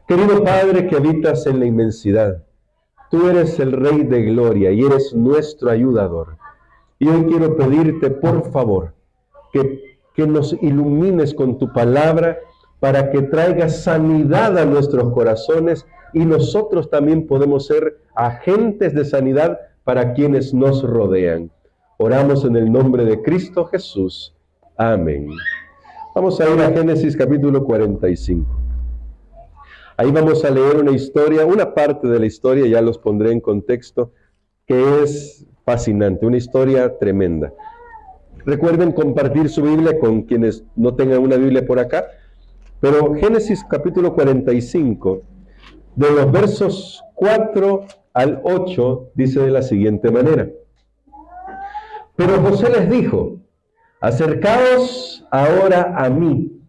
Querido Padre que habitas en la inmensidad, tú eres el Rey de gloria y eres nuestro ayudador. Y hoy quiero pedirte, por favor, que nos ilumines con tu palabra para que traigas sanidad a nuestros corazones y nosotros también podemos ser agentes de sanidad para quienes nos rodean. Oramos en el nombre de Cristo Jesús. Amén. Vamos a ir a Génesis capítulo 45. Ahí vamos a leer una historia, una parte de la historia, ya los pondré en contexto, que es fascinante, una historia tremenda. Recuerden compartir su Biblia con quienes no tengan una Biblia por acá, pero Génesis capítulo 45, de los versos 4 al 8, dice de la siguiente manera. Pero José les dijo, acercaos ahora a mí.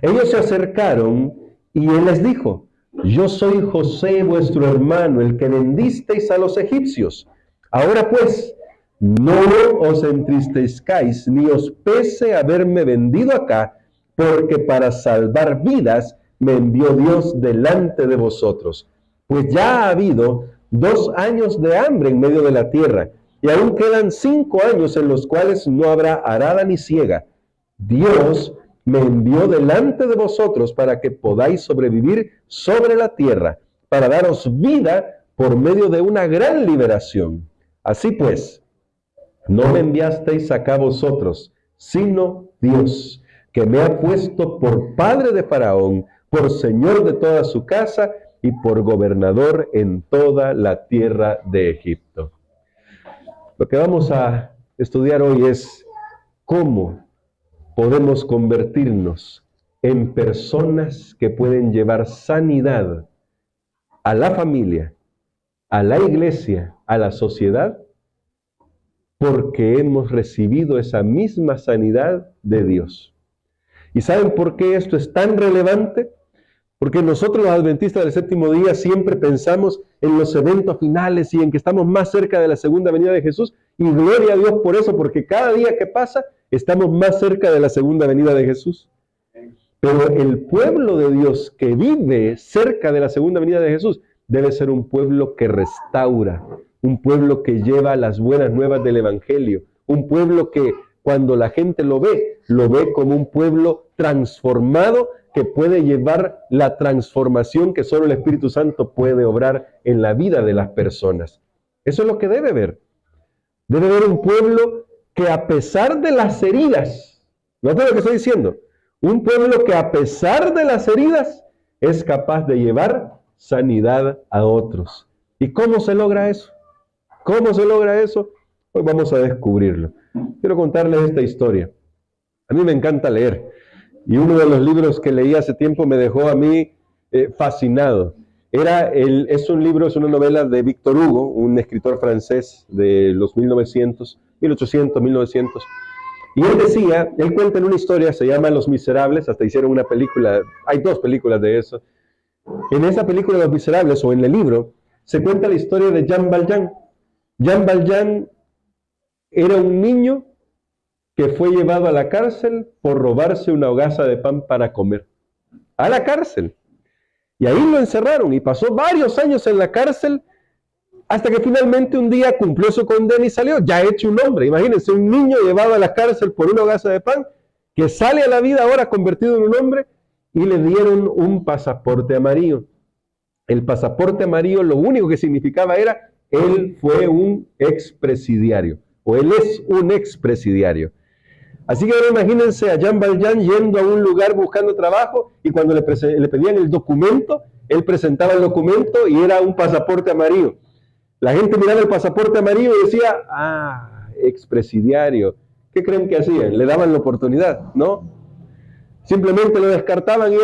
Ellos se acercaron y él les dijo, yo soy José vuestro hermano, el que vendisteis a los egipcios. Ahora pues, no os entristezcáis, ni os pese haberme vendido acá, porque para salvar vidas me envió Dios delante de vosotros. Pues ya ha habido 2 años de hambre en medio de la tierra, y aún quedan 5 años en los cuales no habrá arada ni siega. Dios me envió delante de vosotros para que podáis sobrevivir sobre la tierra, para daros vida por medio de una gran liberación. Así pues, no me enviasteis acá vosotros, sino Dios, que me ha puesto por padre de Faraón, por señor de toda su casa y por gobernador en toda la tierra de Egipto. Lo que vamos a estudiar hoy es cómo podemos convertirnos en personas que pueden llevar sanidad a la familia, a la iglesia, a la sociedad, porque hemos recibido esa misma sanidad de Dios. ¿Y saben por qué esto es tan relevante? Porque nosotros los adventistas del séptimo día siempre pensamos en los eventos finales y en que estamos más cerca de la segunda venida de Jesús, y gloria a Dios por eso, porque cada día que pasa estamos más cerca de la segunda venida de Jesús. Pero el pueblo de Dios que vive cerca de la segunda venida de Jesús debe ser un pueblo que restaura, un pueblo que lleva las buenas nuevas del Evangelio, un pueblo que cuando la gente lo ve como un pueblo transformado que puede llevar la transformación que solo el Espíritu Santo puede obrar en la vida de las personas. Eso es lo que debe ver. Debe ver un pueblo que a pesar de las heridas, ¿noten lo que estoy diciendo? Un pueblo que a pesar de las heridas es capaz de llevar sanidad a otros. ¿Y cómo se logra eso? ¿Cómo se logra eso? Hoy vamos a descubrirlo. Quiero contarles esta historia. A mí me encanta leer. Y uno de los libros que leí hace tiempo me dejó a mí fascinado. Es una novela de Victor Hugo, un escritor francés de los 1800, 1900. Y él cuenta en una historia, se llama Los Miserables, hasta hicieron una película, hay 2 películas de eso. En esa película Los Miserables, o en el libro, se cuenta la historia de Jean Valjean. Jean Valjean era un niño que fue llevado a la cárcel por robarse una hogaza de pan para comer. A la cárcel. Y ahí lo encerraron y pasó varios años en la cárcel hasta que finalmente un día cumplió su condena y salió, ya hecho un hombre. Imagínense, un niño llevado a la cárcel por una hogaza de pan, que sale a la vida ahora convertido en un hombre, y le dieron un pasaporte amarillo. El pasaporte amarillo lo único que significaba era, él fue un expresidiario, o él es un expresidiario. Así que ahora imagínense a Jean Valjean yendo a un lugar buscando trabajo, y cuando le pedían el documento, él presentaba el documento y era un pasaporte amarillo. La gente miraba el pasaporte amarillo y decía, expresidiario. ¿Qué creen que hacían? Le daban la oportunidad, ¿no? Simplemente lo descartaban y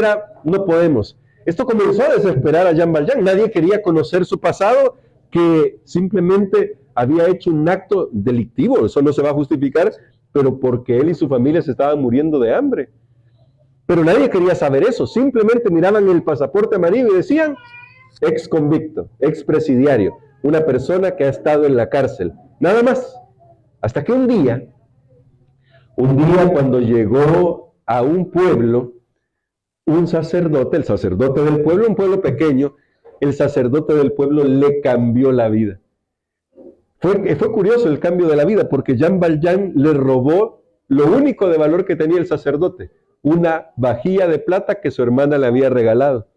no podemos. Esto comenzó a desesperar a Jean Valjean. Nadie quería conocer su pasado, que simplemente había hecho un acto delictivo. Eso no se va a justificar, pero porque él y su familia se estaban muriendo de hambre. Pero nadie quería saber eso. Simplemente miraban el pasaporte amarillo y decían, ex convicto, ex presidiario, una persona que ha estado en la cárcel. Nada más. Hasta que un día cuando llegó a un pueblo, un sacerdote, el sacerdote del pueblo, un pueblo pequeño, el sacerdote del pueblo le cambió la vida. Fue curioso el cambio de la vida, porque Jean Valjean le robó lo único de valor que tenía el sacerdote, una vajilla de plata que su hermana le había regalado.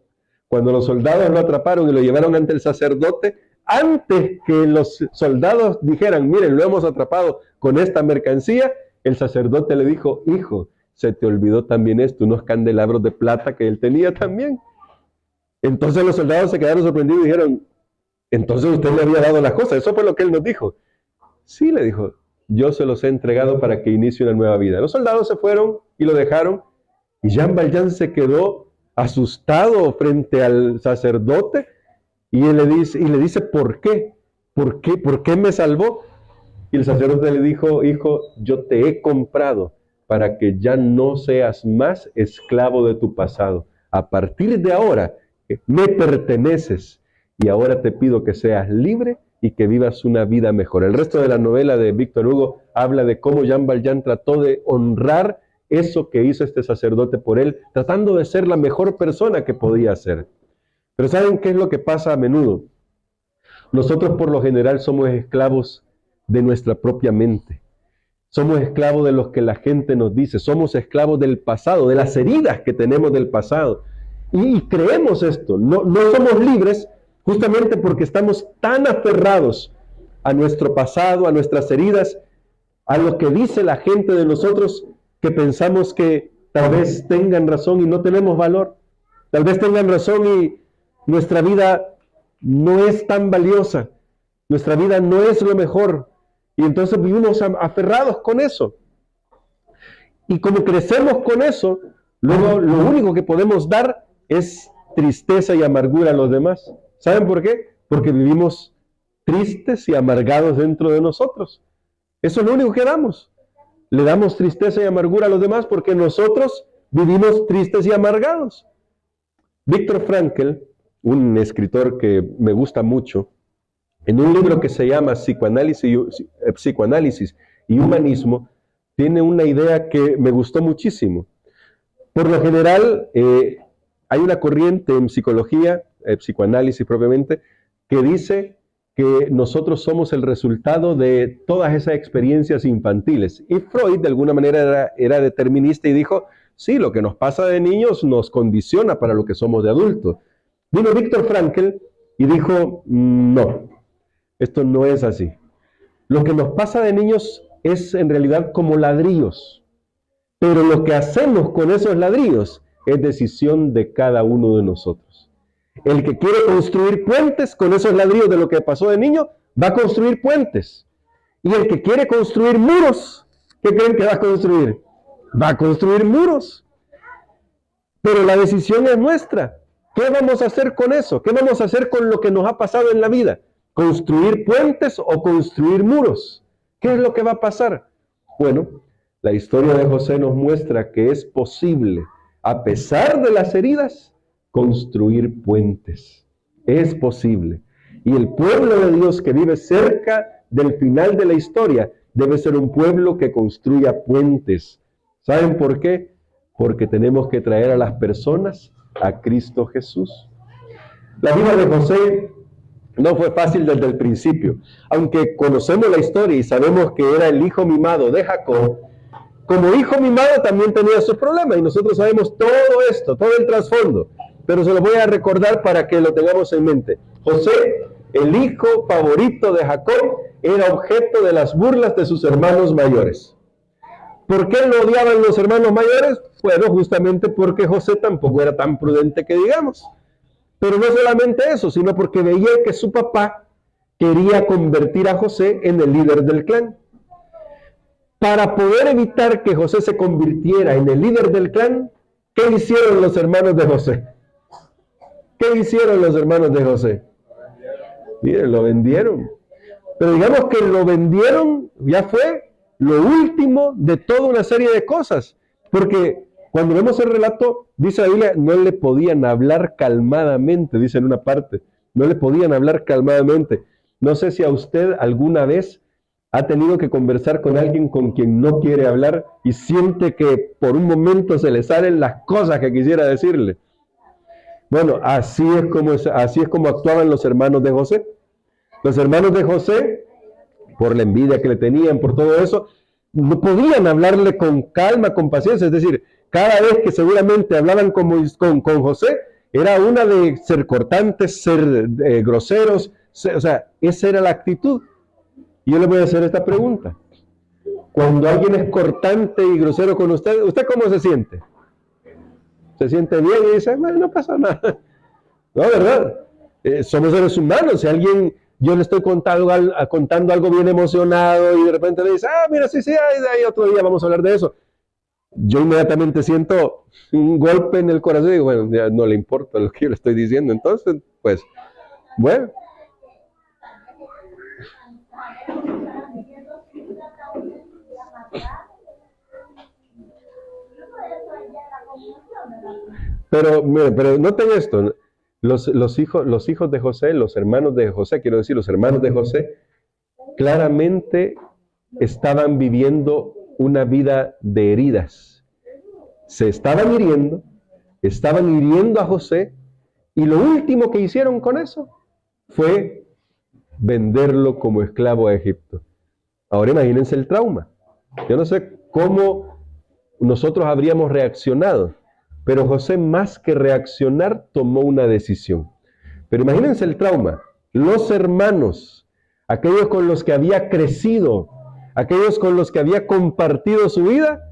Cuando los soldados lo atraparon y lo llevaron ante el sacerdote, antes que los soldados dijeran, miren, lo hemos atrapado con esta mercancía, el sacerdote le dijo, hijo, se te olvidó también esto, unos candelabros de plata que él tenía también. Entonces los soldados se quedaron sorprendidos y dijeron, entonces usted le había dado las cosas. Eso fue lo que él nos dijo. Sí, le dijo, yo se los he entregado para que inicie una nueva vida. Los soldados se fueron y lo dejaron, y Jean Valjean se quedó asustado frente al sacerdote, y él le dice, ¿por qué? ¿Por qué me salvó? Y el sacerdote le dijo, hijo, yo te he comprado para que ya no seas más esclavo de tu pasado. A partir de ahora, me perteneces, y ahora te pido que seas libre y que vivas una vida mejor. El resto de la novela de Víctor Hugo habla de cómo Jean Valjean trató de honrar eso que hizo este sacerdote por él, tratando de ser la mejor persona que podía ser. Pero ¿saben qué es lo que pasa a menudo? Nosotros por lo general somos esclavos de nuestra propia mente. Somos esclavos de lo que la gente nos dice. Somos esclavos del pasado, de las heridas que tenemos del pasado. Y creemos esto. No somos libres justamente porque estamos tan aferrados a nuestro pasado, a nuestras heridas, a lo que dice la gente de nosotros, que pensamos que tal vez tengan razón y no tenemos valor. Tal vez tengan razón y nuestra vida no es tan valiosa. Nuestra vida no es lo mejor. Y entonces vivimos aferrados con eso. Y como crecemos con eso, luego lo único que podemos dar es tristeza y amargura a los demás. ¿Saben por qué? Porque vivimos tristes y amargados dentro de nosotros. Eso es lo único que damos. Le damos tristeza y amargura a los demás porque nosotros vivimos tristes y amargados. Viktor Frankl, un escritor que me gusta mucho, en un libro que se llama Psicoanálisis y Humanismo, tiene una idea que me gustó muchísimo. Por lo general, hay una corriente en psicología, psicoanálisis propiamente, que dice que nosotros somos el resultado de todas esas experiencias infantiles. Y Freud, de alguna manera, era determinista y dijo, sí, lo que nos pasa de niños nos condiciona para lo que somos de adultos. Vino Viktor Frankl y dijo, no, esto no es así. Lo que nos pasa de niños es en realidad como ladrillos, pero lo que hacemos con esos ladrillos es decisión de cada uno de nosotros. El que quiere construir puentes con esos ladrillos de lo que pasó de niño, va a construir puentes. Y el que quiere construir muros, ¿qué creen que va a construir? Va a construir muros. Pero la decisión es nuestra. ¿Qué vamos a hacer con eso? ¿Qué vamos a hacer con lo que nos ha pasado en la vida? ¿Construir puentes o construir muros? ¿Qué es lo que va a pasar? Bueno, la historia de José nos muestra que es posible, a pesar de las heridas, construir puentes. Es posible. Y el pueblo de Dios que vive cerca del final de la historia debe ser un pueblo que construya puentes. ¿Saben por qué? Porque tenemos que traer a las personas a Cristo Jesús. La vida de José no fue fácil desde el principio. Aunque conocemos la historia y sabemos que era el hijo mimado de Jacob, como hijo mimado también tenía sus problemas. Y nosotros sabemos todo esto, todo el trasfondo. Pero se lo voy a recordar para que lo tengamos en mente. José, el hijo favorito de Jacob, era objeto de las burlas de sus hermanos mayores. ¿Por qué lo odiaban los hermanos mayores? Bueno, justamente porque José tampoco era tan prudente que digamos. Pero no solamente eso, sino porque veía que su papá quería convertir a José en el líder del clan. Para poder evitar que José se convirtiera en el líder del clan, ¿qué hicieron los hermanos de José? ¿Qué hicieron los hermanos de José? Miren, lo vendieron. Pero digamos que lo vendieron, ya fue lo último de toda una serie de cosas. Porque cuando vemos el relato, dice la Biblia, no le podían hablar calmadamente, dice en una parte. No le podían hablar calmadamente. No sé si a usted alguna vez ha tenido que conversar con alguien con quien no quiere hablar y siente que por un momento se le salen las cosas que quisiera decirle. Bueno, así es como actuaban los hermanos de José. Los hermanos de José, por la envidia que le tenían, por todo eso, no podían hablarle con calma, con paciencia. Es decir, cada vez que seguramente hablaban con José, era una de ser cortantes, ser groseros. O sea, esa era la actitud. Y yo le voy a hacer esta pregunta. Cuando alguien es cortante y grosero con usted, ¿usted cómo se siente? ¿Se siente bien y dice, bueno, no pasa nada? No, ¿verdad? Somos seres humanos. Si alguien, yo le estoy contando algo bien emocionado y de repente le dice, mira, sí, ahí otro día vamos a hablar de eso. Yo inmediatamente siento un golpe en el corazón y digo, bueno, ya no le importa lo que yo le estoy diciendo. Entonces, pues, bueno. Pero noten esto, los hijos de José, los hermanos de José, quiero decir, los hermanos de José, claramente estaban viviendo una vida de heridas. Se estaban hiriendo a José, y lo último que hicieron con eso fue venderlo como esclavo a Egipto. Ahora imagínense el trauma. Yo no sé cómo nosotros habríamos reaccionado, pero José, más que reaccionar, tomó una decisión. Pero imagínense el trauma. Los hermanos, aquellos con los que había crecido, aquellos con los que había compartido su vida,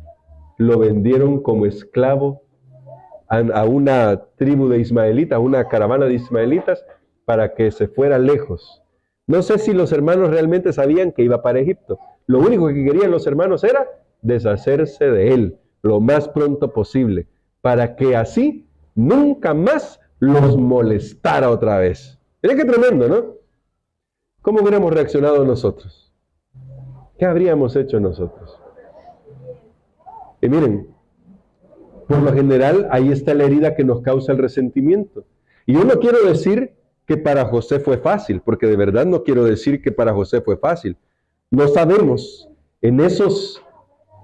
lo vendieron como esclavo a una tribu de ismaelitas, a una caravana de ismaelitas, para que se fuera lejos. No sé si los hermanos realmente sabían que iba para Egipto. Lo único que querían los hermanos era deshacerse de él lo más pronto posible, para que así nunca más los molestara otra vez. Miren qué tremendo, ¿no? ¿Cómo hubiéramos reaccionado nosotros? ¿Qué habríamos hecho nosotros? Y miren, por lo general, ahí está la herida que nos causa el resentimiento. Y yo no quiero decir que para José fue fácil, porque de verdad no quiero decir que para José fue fácil. No sabemos, en esos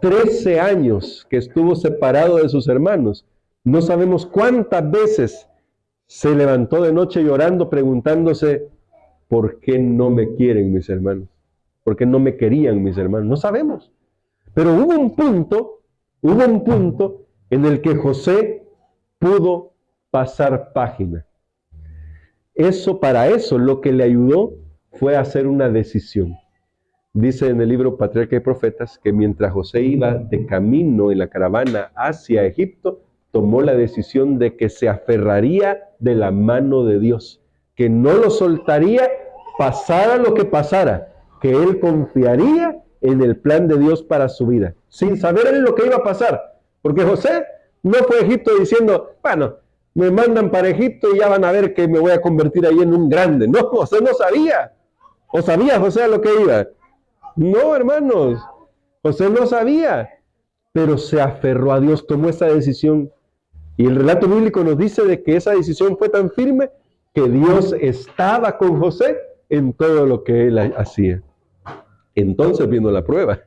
13 años que estuvo separado de sus hermanos, no sabemos cuántas veces se levantó de noche llorando, preguntándose, ¿por qué no me quieren mis hermanos? ¿Por qué no me querían mis hermanos? No sabemos. Pero hubo un punto en el que José pudo pasar página. Para eso lo que le ayudó fue hacer una decisión. Dice en el libro Patriarcas y Profetas que mientras José iba de camino en la caravana hacia Egipto, tomó la decisión de que se aferraría de la mano de Dios, que no lo soltaría pasara lo que pasara, que él confiaría en el plan de Dios para su vida, sin saber él lo que iba a pasar, porque José no fue a Egipto diciendo, bueno, me mandan para Egipto y ya van a ver que me voy a convertir ahí en un grande. No, José no sabía. ¿O sabía José a lo que iba? No, hermanos, José no sabía, pero se aferró a Dios, tomó esa decisión. Y el relato bíblico nos dice de que esa decisión fue tan firme que Dios estaba con José en todo lo que él hacía. Entonces vino la prueba.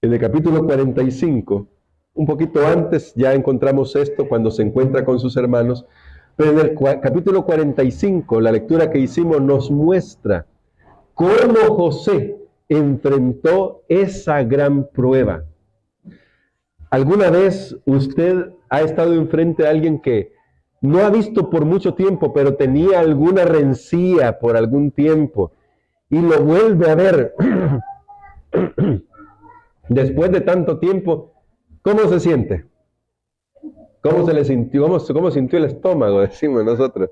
En el capítulo 45, un poquito antes ya encontramos esto cuando se encuentra con sus hermanos, pero en el capítulo 45, la lectura que hicimos nos muestra cómo José enfrentó esa gran prueba. ¿Alguna vez usted ha estado enfrente de alguien que no ha visto por mucho tiempo, pero tenía alguna rencilla por algún tiempo y lo vuelve a ver después de tanto tiempo? ¿Cómo se siente? ¿Cómo se le sintió? ¿Cómo sintió el estómago, decimos nosotros?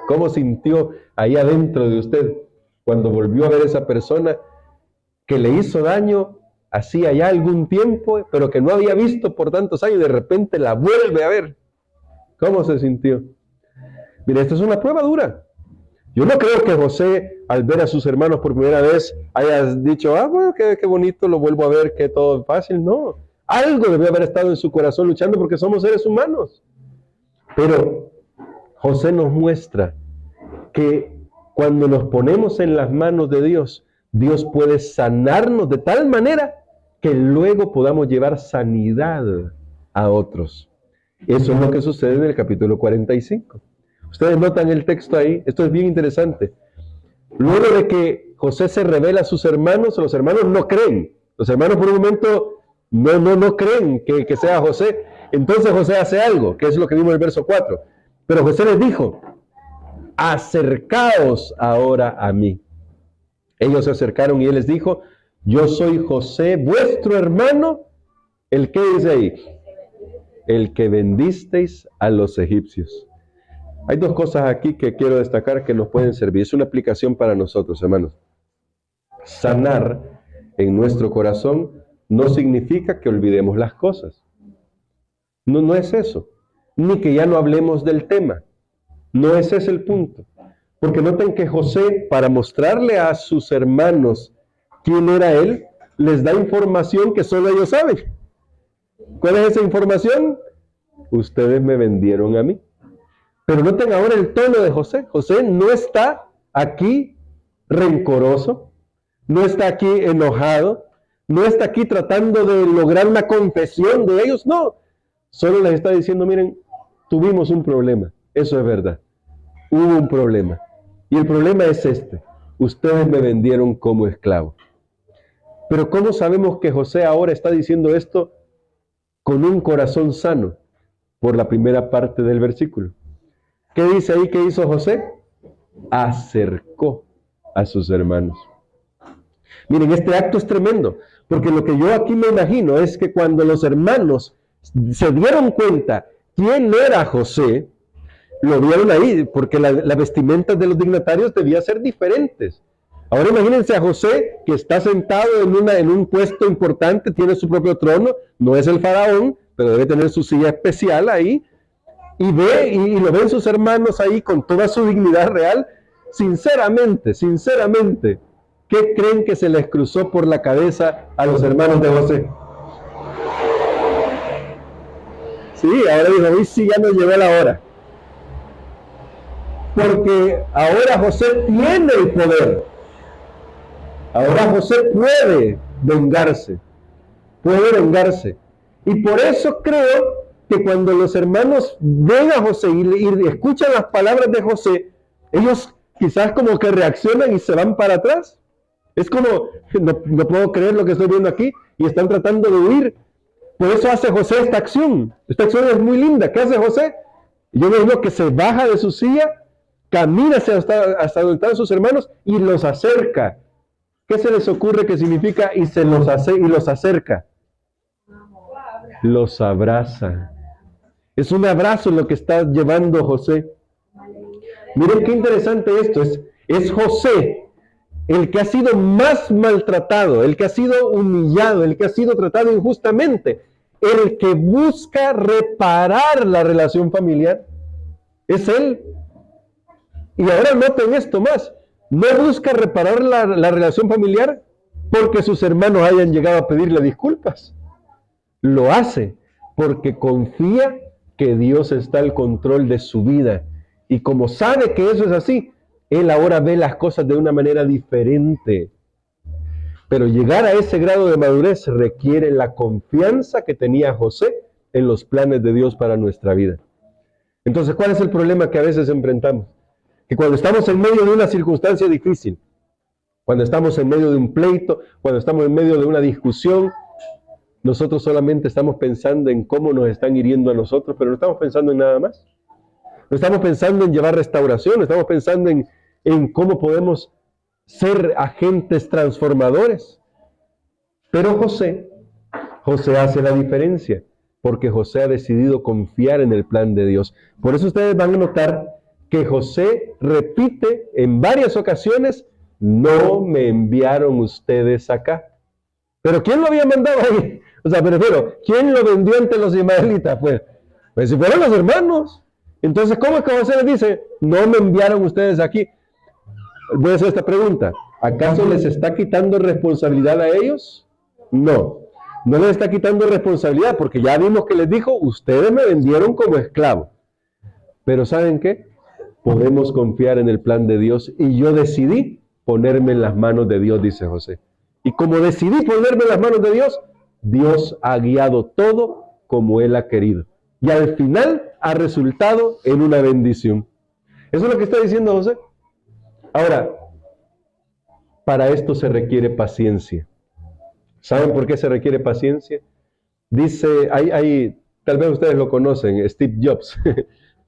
¿Cómo sintió ahí adentro de usted cuando volvió a ver a esa persona que le hizo daño hacía ya algún tiempo, pero que no había visto por tantos años y de repente la vuelve a ver? ¿Cómo se sintió? Mira, esta es una prueba dura. Yo no creo que José, al ver a sus hermanos por primera vez, haya dicho, bueno, qué bonito, lo vuelvo a ver, que todo es fácil. No, algo debe haber estado en su corazón luchando porque somos seres humanos. Pero José nos muestra que cuando nos ponemos en las manos de Dios, Dios puede sanarnos de tal manera que luego podamos llevar sanidad a otros. Eso es lo que sucede en el capítulo 45. Ustedes notan el texto ahí, esto es bien interesante. Luego de que José se revela a sus hermanos, los hermanos no creen. Los hermanos por un momento no creen que sea José. Entonces José hace algo, que es lo que vimos en el verso 4. Pero José les dijo, acercaos ahora a mí. Ellos se acercaron y él les dijo, yo soy José, vuestro hermano, el que dice ahí, el que vendisteis a los egipcios. Hay dos cosas aquí que quiero destacar que nos pueden servir. Es una aplicación para nosotros, hermanos. Sanar en nuestro corazón no significa que olvidemos las cosas. No es eso. Ni que ya no hablemos del tema. No ese es el punto. Porque noten que José, para mostrarle a sus hermanos quién era él, les da información que solo ellos saben. ¿Cuál es esa información? Ustedes me vendieron a mí. Pero noten ahora el tono de José. José no está aquí rencoroso, no está aquí enojado, no está aquí tratando de lograr una confesión de ellos, no. Solo les está diciendo, miren, tuvimos un problema, eso es verdad. Hubo un problema. Y el problema es este. Ustedes me vendieron como esclavo. Pero ¿cómo sabemos que José ahora está diciendo esto con un corazón sano? Por la primera parte del versículo. ¿Qué dice ahí que hizo José? Acercó a sus hermanos. Miren, este acto es tremendo, porque lo que yo aquí me imagino es que cuando los hermanos se dieron cuenta quién era José, lo vieron ahí, porque las vestimentas de los dignatarios debían ser diferentes. Ahora imagínense a José, que está sentado en un puesto importante, tiene su propio trono, no es el faraón, pero debe tener su silla especial ahí, y lo ven sus hermanos ahí con toda su dignidad real. Sinceramente, ¿qué creen que se les cruzó por la cabeza a los hermanos de José? Sí, ahora dijo, hoy sí ya nos llegó la hora. Porque ahora José tiene el poder. Ahora José puede vengarse. Y por eso creo que cuando los hermanos ven a José y escuchan las palabras de José, ellos quizás como que reaccionan y se van para atrás. Es como, no puedo creer lo que estoy viendo aquí, y están tratando de huir. Por eso hace José esta acción. Esta acción es muy linda. ¿Qué hace José? Yo veo que se baja de su silla, camina hasta donde están sus hermanos y los acerca. ¿Qué se les ocurre que significa y los acerca? Los abraza. Es un abrazo lo que está llevando José. Miren qué interesante esto. Es José el que ha sido más maltratado, el que ha sido humillado, el que ha sido tratado injustamente, el que busca reparar la relación familiar. Es él. Y ahora noten esto más. No busca reparar la relación familiar porque sus hermanos hayan llegado a pedirle disculpas. Lo hace porque confía que Dios está al control de su vida. Y como sabe que eso es así, él ahora ve las cosas de una manera diferente. Pero llegar a ese grado de madurez requiere la confianza que tenía José en los planes de Dios para nuestra vida. Entonces, ¿cuál es el problema que a veces enfrentamos? Que cuando estamos en medio de una circunstancia difícil, cuando estamos en medio de un pleito, cuando estamos en medio de una discusión, nosotros solamente estamos pensando en cómo nos están hiriendo a nosotros, pero no estamos pensando en nada más. No estamos pensando en llevar restauración, no estamos pensando en cómo podemos ser agentes transformadores. Pero José hace la diferencia, porque José ha decidido confiar en el plan de Dios. Por eso ustedes van a notar que José repite en varias ocasiones, no me enviaron ustedes acá. ¿Pero quién lo había mandado ahí? O sea, pero ¿quién lo vendió ante los ismaelitas? Pues si fueron los hermanos. Entonces, ¿cómo es que José les dice, no me enviaron ustedes aquí? Voy a hacer esta pregunta. ¿Acaso les está quitando responsabilidad a ellos? No les está quitando responsabilidad, porque ya vimos que les dijo, ustedes me vendieron como esclavo. Pero ¿saben qué? Podemos confiar en el plan de Dios, y yo decidí ponerme en las manos de Dios, dice José. Y como decidí ponerme en las manos de Dios, Dios ha guiado todo como Él ha querido. Y al final ha resultado en una bendición. Eso es lo que está diciendo José. Ahora, para esto se requiere paciencia. ¿Saben por qué se requiere paciencia? Dice, tal vez ustedes lo conocen, Steve Jobs.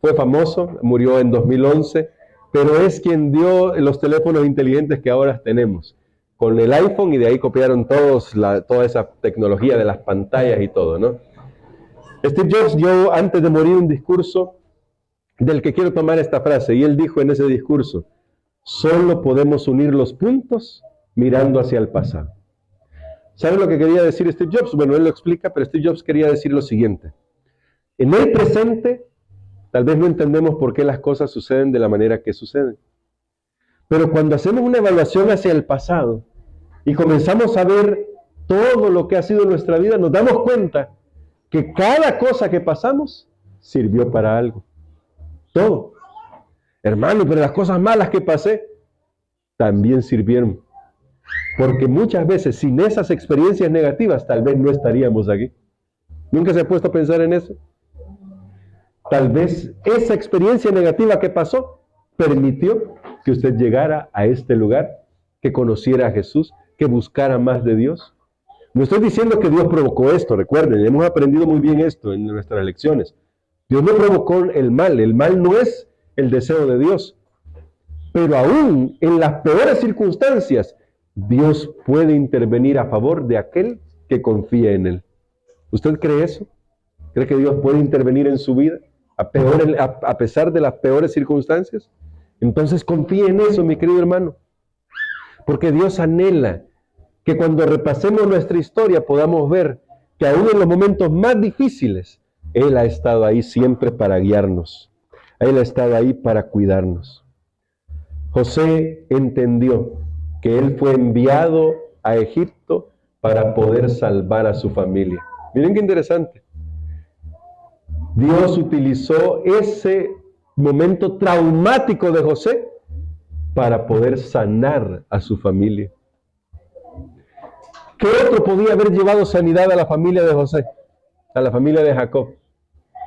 Fue famoso, murió en 2011, pero es quien dio los teléfonos inteligentes que ahora tenemos. Con el iPhone, y de ahí copiaron toda esa tecnología de las pantallas y todo, ¿no? Steve Jobs dio antes de morir un discurso del que quiero tomar esta frase, y él dijo en ese discurso: solo podemos unir los puntos mirando hacia el pasado. ¿Saben lo que quería decir Steve Jobs? Bueno, él lo explica, pero Steve Jobs quería decir lo siguiente: en el presente, tal vez no entendemos por qué las cosas suceden de la manera que suceden. Pero cuando hacemos una evaluación hacia el pasado y comenzamos a ver todo lo que ha sido nuestra vida, nos damos cuenta que cada cosa que pasamos sirvió para algo. Todo. Hermano, pero las cosas malas que pasé también sirvieron. Porque muchas veces sin esas experiencias negativas tal vez no estaríamos aquí. ¿Nunca se ha puesto a pensar en eso? Tal vez esa experiencia negativa que pasó permitió que usted llegara a este lugar, que conociera a Jesús, que buscara más de Dios. No estoy diciendo que Dios provocó esto, recuerden, hemos aprendido muy bien esto en nuestras lecciones. Dios no provocó el mal no es el deseo de Dios. Pero aún en las peores circunstancias, Dios puede intervenir a favor de aquel que confía en Él. ¿Usted cree eso? ¿Cree que Dios puede intervenir en su vida a pesar de las peores circunstancias? Entonces confíe en eso, mi querido hermano. Porque Dios anhela que cuando repasemos nuestra historia podamos ver que aún en los momentos más difíciles, Él ha estado ahí siempre para guiarnos. Él ha estado ahí para cuidarnos. José entendió que él fue enviado a Egipto para poder salvar a su familia. Miren qué interesante. Dios utilizó ese momento traumático de José para poder sanar a su familia. ¿Qué otro podía haber llevado sanidad a la familia de José? A la familia de Jacob.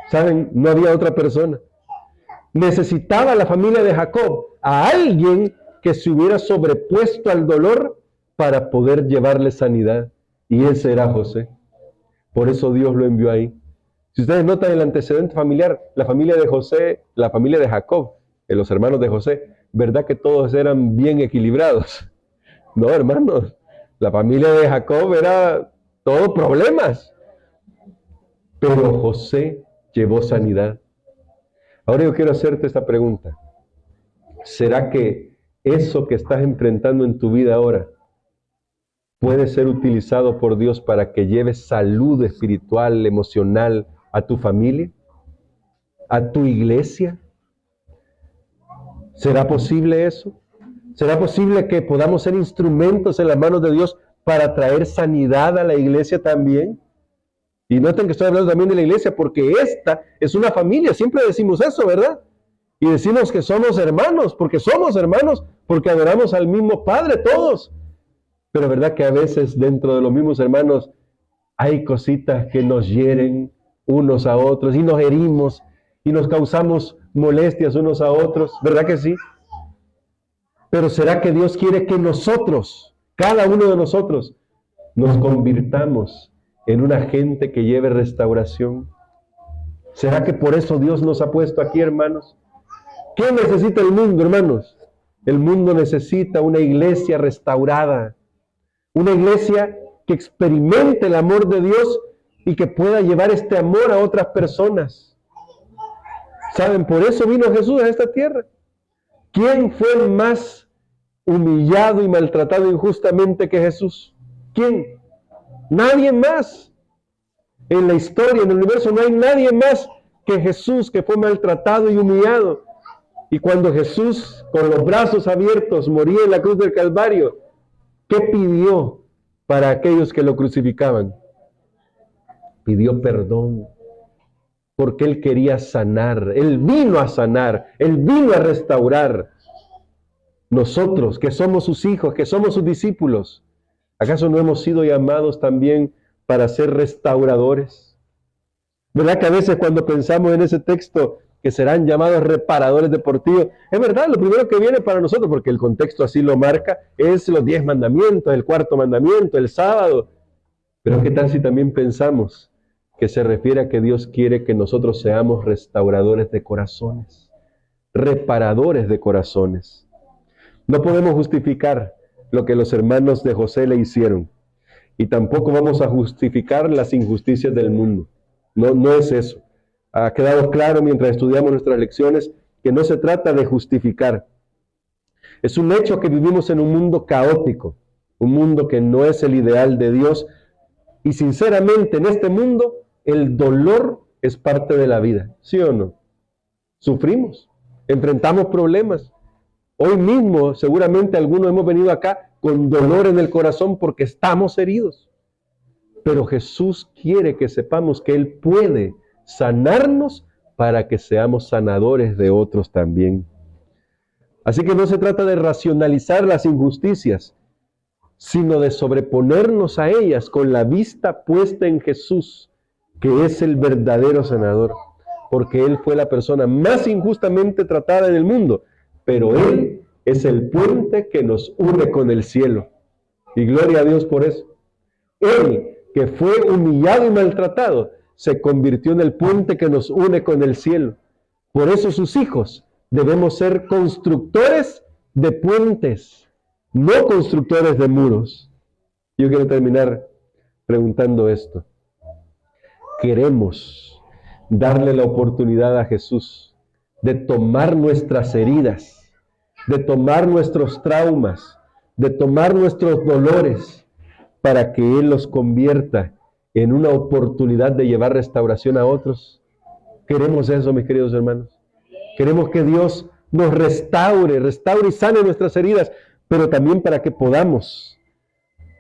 ¿Saben? No había otra persona. Necesitaba la familia de Jacob a alguien que se hubiera sobrepuesto al dolor para poder llevarle sanidad. Y ese era José. Por eso Dios lo envió ahí. Si ustedes notan el antecedente familiar, la familia de José, la familia de Jacob, los hermanos de José, ¿verdad que todos eran bien equilibrados? No, hermanos. La familia de Jacob era todo problemas. Pero José llevó sanidad. Ahora yo quiero hacerte esta pregunta. ¿Será que eso que estás enfrentando en tu vida ahora puede ser utilizado por Dios para que lleves salud espiritual, emocional a tu familia, a tu iglesia? ¿Será posible eso? ¿Será posible que podamos ser instrumentos en las manos de Dios para traer sanidad a la iglesia también? Y noten que estoy hablando también de la iglesia porque esta es una familia. Siempre decimos eso, ¿verdad? Y decimos que somos hermanos, porque adoramos al mismo Padre todos. Pero verdad que a veces dentro de los mismos hermanos hay cositas que nos hieren unos a otros y nos herimos y nos causamos molestias unos a otros. ¿Verdad que sí? Pero ¿será que Dios quiere que nosotros, cada uno de nosotros, nos convirtamos en una gente que lleve restauración? ¿Será que por eso Dios nos ha puesto aquí, hermanos? ¿Qué necesita el mundo, hermanos? El mundo necesita una iglesia restaurada, una iglesia que experimente el amor de Dios y que pueda llevar este amor a otras personas. ¿Saben? Por eso vino Jesús a esta tierra. ¿Quién fue más humillado y maltratado injustamente que Jesús? ¿Quién? Nadie más. En la historia, en el universo, no hay nadie más que Jesús que fue maltratado y humillado. Y cuando Jesús, con los brazos abiertos, moría en la cruz del Calvario, ¿qué pidió para aquellos que lo crucificaban? Pidió perdón, porque Él quería sanar. Él vino a sanar, Él vino a restaurar. Nosotros, que somos sus hijos, que somos sus discípulos, ¿acaso no hemos sido llamados también para ser restauradores? ¿Verdad que a veces cuando pensamos en ese texto que serán llamados reparadores deportivos, es verdad, lo primero que viene para nosotros, porque el contexto así lo marca, es los 10 mandamientos, el cuarto mandamiento, el sábado. Pero ¿qué tal si también pensamos que se refiere a que Dios quiere que nosotros seamos restauradores de corazones, reparadores de corazones? No podemos justificar lo que los hermanos de José le hicieron, y tampoco vamos a justificar las injusticias del mundo. No es eso. Ha quedado claro mientras estudiamos nuestras lecciones que no se trata de justificar. Es un hecho que vivimos en un mundo caótico, un mundo que no es el ideal de Dios, y sinceramente en este mundo el dolor es parte de la vida, ¿sí o no? Sufrimos, enfrentamos problemas. Hoy mismo seguramente algunos hemos venido acá con dolor en el corazón porque estamos heridos. Pero Jesús quiere que sepamos que Él puede sanarnos para que seamos sanadores de otros también. Así que no se trata de racionalizar las injusticias, sino de sobreponernos a ellas con la vista puesta en Jesús, que es el verdadero sanador, porque Él fue la persona más injustamente tratada en el mundo, pero Él es el puente que nos une con el cielo. Y gloria a Dios por eso. Él, que fue humillado y maltratado, se convirtió en el puente que nos une con el cielo. Por eso sus hijos debemos ser constructores de puentes, no constructores de muros. Yo quiero terminar preguntando esto. Queremos darle la oportunidad a Jesús de tomar nuestras heridas, de tomar nuestros traumas, de tomar nuestros dolores, para que Él los convierta en una oportunidad de llevar restauración a otros. Queremos eso, mis queridos hermanos. Queremos que Dios nos restaure y sane nuestras heridas, pero también para que podamos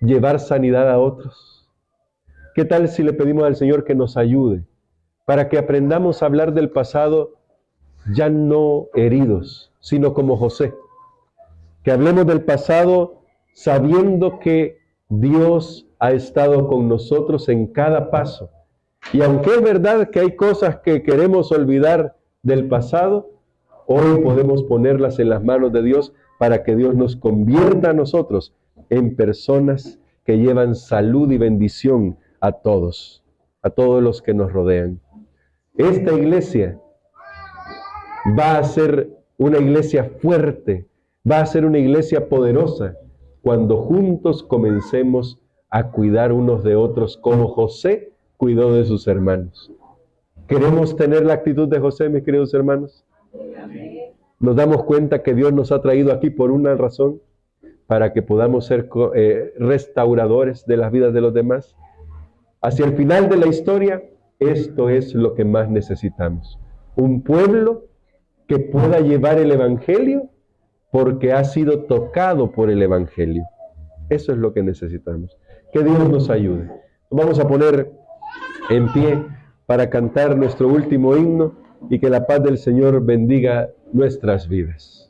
llevar sanidad a otros. ¿Qué tal si le pedimos al Señor que nos ayude para que aprendamos a hablar del pasado ya no heridos, sino como José? Que hablemos del pasado sabiendo que Dios ha estado con nosotros en cada paso. Y aunque es verdad que hay cosas que queremos olvidar del pasado, hoy podemos ponerlas en las manos de Dios para que Dios nos convierta a nosotros en personas que llevan salud y bendición a todos los que nos rodean. Esta iglesia va a ser una iglesia fuerte, va a ser una iglesia poderosa, cuando juntos comencemos a cuidar unos de otros como José cuidó de sus hermanos. ¿Queremos tener la actitud de José, mis queridos hermanos? Nos damos cuenta que Dios nos ha traído aquí por una razón, para que podamos ser restauradores de las vidas de los demás. Hacia el final de la historia, esto es lo que más necesitamos. Un pueblo que pueda llevar el Evangelio porque ha sido tocado por el Evangelio. Eso es lo que necesitamos. Que Dios nos ayude. Vamos a poner en pie para cantar nuestro último himno y que la paz del Señor bendiga nuestras vidas.